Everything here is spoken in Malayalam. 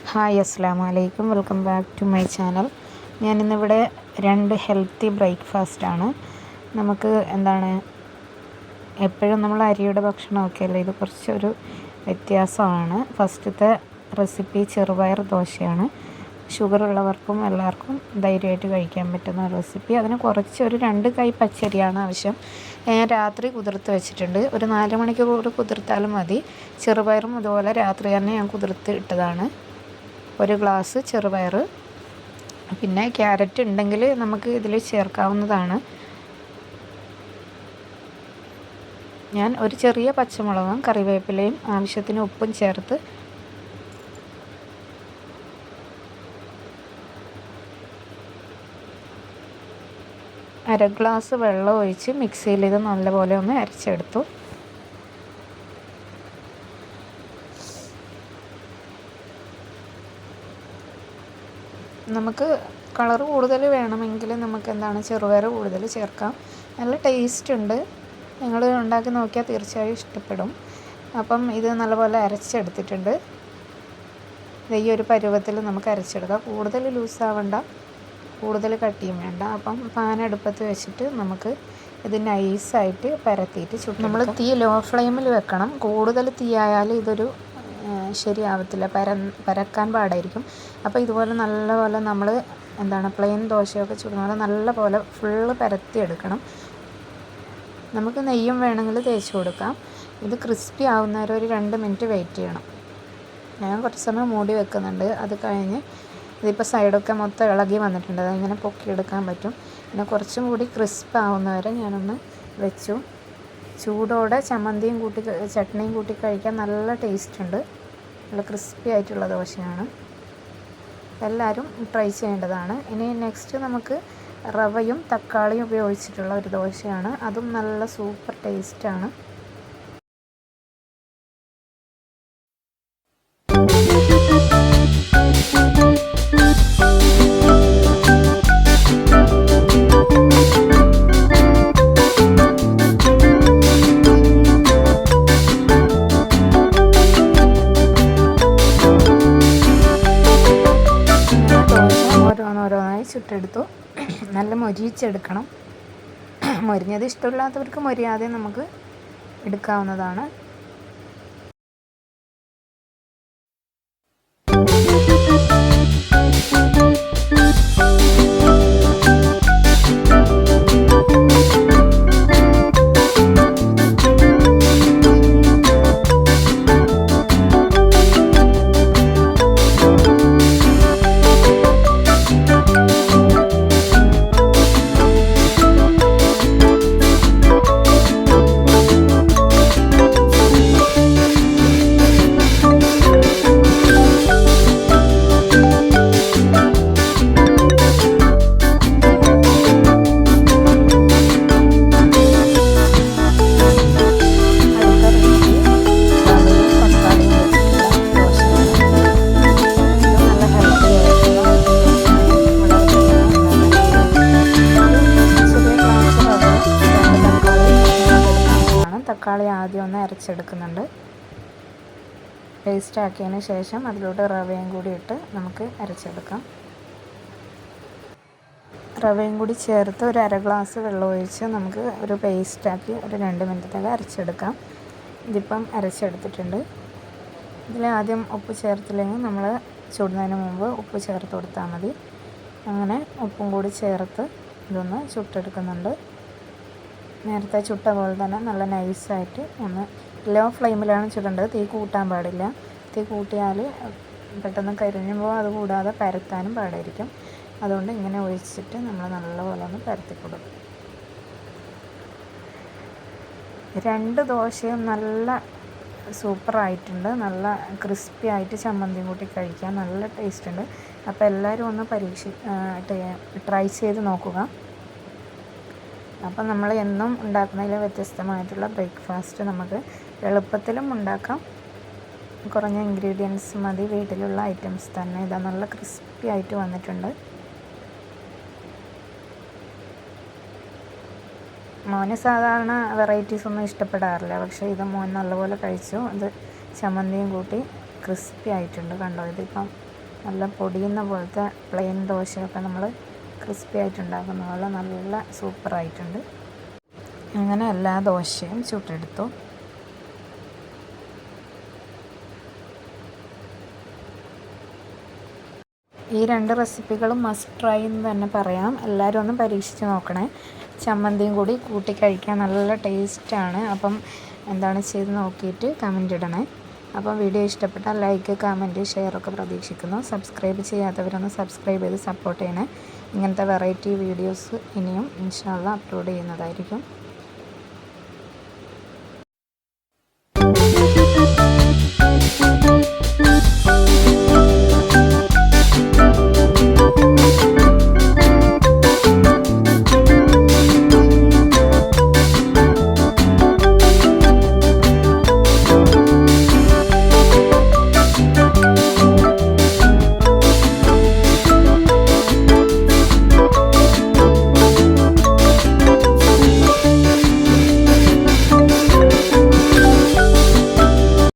ഹായ് അസ്സലാമു അലൈക്കും. Welcome back to my channel. ഞാനിന്നിവിടെ 2 ഹെൽത്തി ബ്രേക്ക്ഫാസ്റ്റാണ്. നമുക്ക് എപ്പോഴും നമ്മൾ അരിയുടെ ഭക്ഷണമൊക്കെ അല്ലേ, ഇത് കുറച്ചൊരു വ്യത്യാസമാണ്. ഫസ്റ്റത്തെ റെസിപ്പി ചെറുപയർ ദോശയാണ്. ഷുഗർ ഉള്ളവർക്കും എല്ലാവർക്കും ധൈര്യമായിട്ട് കഴിക്കാൻ പറ്റുന്ന റെസിപ്പി. അതിന് കുറച്ചൊരു 2 കൈ പച്ചരിയാണ് ആവശ്യം. ഞാൻ രാത്രി കുതിർത്ത് വെച്ചിട്ടുണ്ട്. ഒരു 4 മണിക്കൂർ കുതിർത്താലും മതി. ചെറുപയറും അതുപോലെ രാത്രി തന്നെ ഞാൻ കുതിർത്ത് ഇട്ടതാണ്. 1 ഗ്ലാസ് ചെറുപയർ, പിന്നെ ക്യാരറ്റ് ഉണ്ടെങ്കിൽ നമുക്ക് ഇതിൽ ചേർക്കാവുന്നതാണ്. ഞാൻ ഒരു ചെറിയ പച്ചമുളകും കറിവേപ്പിലയും ആവശ്യത്തിന് ഉപ്പും ചേർത്ത് അര ഗ്ലാസ് വെള്ളം ഒഴിച്ച് മിക്സിയിൽ ഇത് നല്ലപോലെ ഒന്ന് അരച്ചെടുത്തു. നമുക്ക് കളർ കൂടുതൽ വേണമെങ്കിൽ നമുക്ക് ചെറുപയർ കൂടുതൽ ചേർക്കാം. നല്ല ടേസ്റ്റ് ഉണ്ട്. നിങ്ങൾ ഉണ്ടാക്കി നോക്കിയാൽ തീർച്ചയായും ഇഷ്ടപ്പെടും. അപ്പം ഇത് നല്ലപോലെ അരച്ചെടുത്തിട്ടുണ്ട്. ഈ ഒരു പരുവത്തിൽ നമുക്ക് അരച്ചെടുക്കാം. കൂടുതൽ ലൂസാവണ്ട, കൂടുതൽ കട്ടിയും വേണ്ട. അപ്പം പാൻ അടുപ്പത്ത് വെച്ചിട്ട് നമുക്ക് ഇത് നൈസായിട്ട് പരത്തിയിട്ട് നമ്മൾ തീ ലോ ഫ്ലെയിമിൽ വെക്കണം. കൂടുതൽ തീയായാൽ ഇതൊരു ശരിയാവത്തില്ല, പരക്കാൻ പാടായിരിക്കും. അപ്പോൾ ഇതുപോലെ നല്ലപോലെ നമ്മൾ പ്ലെയിൻ ദോശയൊക്കെ ചുടുന്ന പോലെ നല്ലപോലെ ഫുള്ള് പരത്തിയെടുക്കണം. നമുക്ക് നെയ്യും വേണമെങ്കിൽ തേച്ച് കൊടുക്കാം. ഇത് ക്രിസ്പി ആവുന്നവരെ ഒരു 2 മിനിറ്റ് വെയിറ്റ് ചെയ്യണം. ഞാൻ കുറച്ച് സമയം മൂടി വെക്കുന്നുണ്ട്. അത് കഴിഞ്ഞ് ഇതിപ്പോൾ സൈഡൊക്കെ മൊത്തം ഇളകി വന്നിട്ടുണ്ട്. അതിങ്ങനെ പൊക്കിയെടുക്കാൻ പറ്റും. പിന്നെ കുറച്ചും കൂടി ക്രിസ്പ് ആവുന്നവരെ ഞാനൊന്ന് വെച്ചു. ചൂടോടെ ചമ്മന്തിയും ചട്നിയും കൂട്ടി കഴിക്കാൻ നല്ല ടേസ്റ്റ് ഉണ്ട്. നല്ല ക്രിസ്പി ആയിട്ടുള്ള ദോശയാണ്. എല്ലാവരും ട്രൈ ചെയ്യേണ്ടതാണ്. ഇനി നെക്സ്റ്റ് നമുക്ക് റവയും തക്കാളിയും ഉപയോഗിച്ചിട്ടുള്ള ഒരു ദോശയാണ്. അതും നല്ല സൂപ്പർ ടേസ്റ്റാണ്. ഓരോന്നായി ചുട്ടെടുത്തു. നല്ല മൊരിയിച്ചെടുക്കണം. മൊരിഞ്ഞത് ഇഷ്ടമില്ലാത്തവർക്ക് മൊരിയാതെ നമുക്ക് എടുക്കാവുന്നതാണ്. തക്കാളി ആദ്യം ഒന്ന് അരച്ചെടുക്കുന്നുണ്ട്. പേസ്റ്റ് ആക്കിയതിന് ശേഷം അതിലോട്ട് റവയും കൂടി ഇട്ട് നമുക്ക് അരച്ചെടുക്കാം. റവയും കൂടി ചേർത്ത് ഒരു അര ഗ്ലാസ് വെള്ളം ഒഴിച്ച് നമുക്ക് ഒരു പേസ്റ്റാക്കി ഒരു 2 മിനിറ്റത്തേക്ക് അരച്ചെടുക്കാം. ഇതിപ്പം അരച്ചെടുത്തിട്ടുണ്ട്. ഇതിൽ ആദ്യം ഉപ്പ് ചേർത്തില്ലെങ്കിൽ നമ്മൾ ചുടുന്നതിന് മുമ്പ് ഉപ്പ് ചേർത്ത് കൊടുത്താൽ മതി. അങ്ങനെ ഉപ്പും കൂടി ചേർത്ത് ഇതൊന്ന് ചുട്ടെടുക്കുന്നുണ്ട്. നേരത്തെ ചുട്ട പോലെ തന്നെ നല്ല നൈസായിട്ട് ഒന്ന് ലോ ഫ്ലെയിമിലാണ് ചുടേണ്ടത്. തീ കൂട്ടാൻ പാടില്ല. തീ കൂട്ടിയാൽ പെട്ടെന്ന് കരിഞ്ഞുമ്പോൾ അത് കൂടാതെ പരത്താനും പാടായിരിക്കും. അതുകൊണ്ട് ഇങ്ങനെ ഒഴിച്ചിട്ട് നമ്മൾ നല്ലപോലെ ഒന്ന് പരത്തി കൊടുക്കും. 2 ദോശയും നല്ല സൂപ്പറായിട്ടുണ്ട്. നല്ല ക്രിസ്പി ആയിട്ട് ചമ്മന്തിയും കൂട്ടി കഴിക്കാൻ നല്ല ടേസ്റ്റ് ഉണ്ട്. അപ്പോൾ എല്ലാവരും ഒന്ന് ട്രൈ ചെയ്ത് നോക്കുക. അപ്പം നമ്മൾ എന്നും ഉണ്ടാക്കുന്നതിൽ വ്യത്യസ്തമായിട്ടുള്ള ബ്രേക്ക്ഫാസ്റ്റ് നമുക്ക് എളുപ്പത്തിലും ഉണ്ടാക്കാം. കുറഞ്ഞ ഇൻഗ്രീഡിയൻസ് മതി, വീട്ടിലുള്ള ഐറ്റംസ് തന്നെ. ഇതാ നല്ല ക്രിസ്പി ആയിട്ട് വന്നിട്ടുണ്ട്. മോന് സാധാരണ വെറൈറ്റീസ് ഒന്നും ഇഷ്ടപ്പെടാറില്ല, പക്ഷേ ഇത് മോൻ നല്ലപോലെ കഴിച്ചു. അത് ചമ്മന്തിയും കൂട്ടി ക്രിസ്പി ആയിട്ടുണ്ട്. കണ്ടോ, ഇതിപ്പം നല്ല പൊടിയുന്ന പോലത്തെ പ്ലെയിൻ ദോശയൊക്കെ നമ്മൾ ക്രിസ്പി ആയിട്ട് ഉണ്ടാക്കുന്ന പോലെ നല്ല സൂപ്പറായിട്ടുണ്ട്. അങ്ങനെ എല്ലാ ദോശയും ചുട്ടെടുത്തു. ഈ 2 റെസിപ്പികളും മസ്റ്റ് ട്രൈ എന്ന് തന്നെ പറയാം. എല്ലാവരും ഒന്ന് പരീക്ഷിച്ച് നോക്കണേ. ചമ്മന്തിയും കൂടി കൂട്ടി കഴിക്കാൻ നല്ല ടേസ്റ്റാണ്. അപ്പം ചെയ്ത് നോക്കിയിട്ട് കമൻ്റ് ഇടണേ. അപ്പം വീഡിയോ ഇഷ്ടപ്പെട്ടാൽ ലൈക്ക്, കമൻറ്റ്, ഷെയറൊക്കെ പ്രതീക്ഷിക്കുന്നു. സബ്സ്ക്രൈബ് ചെയ്യാത്തവരൊന്ന് സബ്സ്ക്രൈബ് ചെയ്ത് സപ്പോർട്ട് ചെയ്യണേ. ഇങ്ങനത്തെ വെറൈറ്റി വീഡിയോസ് ഇനിയും ഇൻഷാ അല്ലാഹ് അപ്ലോഡ് ചെയ്യുന്നതായിരിക്കും.